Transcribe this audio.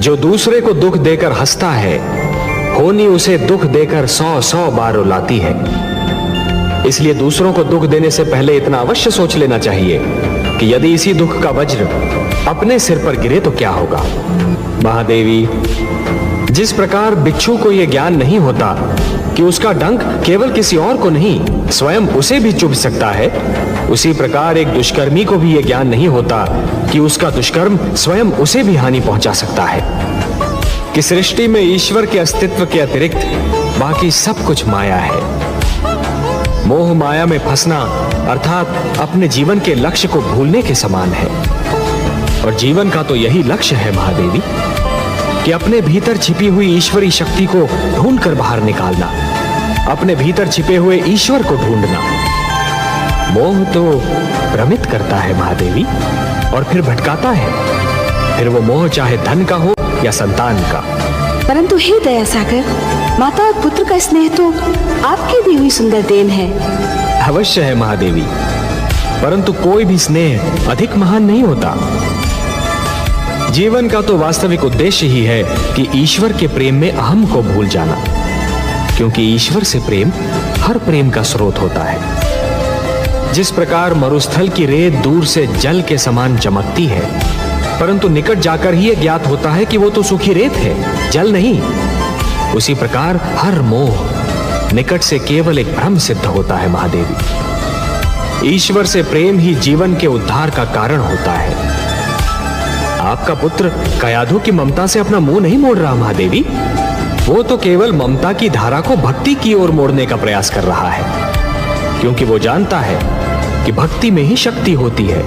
जो दूसरे को दुख देकर हंसता है, होनी उसे दुख देकर 100 बार रुलाती है। इसलिए दूसरों को दुख देने से पहले इतना अवश्य सोच लेना चाहिए कि यदि इसी दुख का वज्र अपने सिर पर गिरे तो क्या होगा। महादेवी, जिस प्रकार बिच्छू को यह ज्ञान नहीं होता कि उसका डंक केवल किसी और को नहीं स्वयं उसे भी चुभ सकता है, उसी प्रकार एक दुष्कर्मी को भी यह ज्ञान नहीं होता कि उसका दुष्कर्म स्वयं उसे भी हानि पहुंचा सकता है। कि सृष्टि में ईश्वर के अस्तित्व के अतिरिक्त बाकी सब कुछ माया है। मोह माया में फंसना अर्थात अपने जीवन के लक्ष्य को भूलने के समान है। और जीवन का तो यही लक्ष्य है महादेवी, कि अपने भीतर छिपी हुई ईश्वरी शक्ति को ढूंढकर बाहर निकालना, अपने भीतर छिपे हुए ईश्वर को ढूंढना। मोह तो भ्रमित करता है महादेवी और फिर भटकाता है, फिर वो मोह चाहे धन का हो या संतान का। परंतु हे दया सागर, माता और पुत्र का स्नेह तो आपकी दी हुई सुंदर देन है। अवश्य है महादेवी, परंतु कोई भी स्नेह अधिक महान नहीं होता। जीवन का तो वास्तविक उद्देश्य ही है कि ईश्वर के प्रेम में अहम को भूल जाना, क्योंकि ईश्वर से प्रेम हर प्रेम का स्रोत होता है। जिस प्रकार मरुस्थल की रेत दूर से जल के समान चमकती है, परंतु निकट जाकर ही यह ज्ञात होता है कि वो तो सूखी रेत है, जल नहीं, उसी प्रकार हर मोह निकट से केवल एक भ्रम सिद्ध होता है महादेवी। ईश्वर से प्रेम ही जीवन के उद्धार का कारण होता है। आपका पुत्र कयाधु की ममता से अपना मुंह नहीं मोड़ रहा महादेवी, वो तो केवल ममता की धारा को भक्ति की ओर मोड़ने का प्रयास कर रहा है, क्योंकि वो जानता है कि भक्ति में ही शक्ति होती है।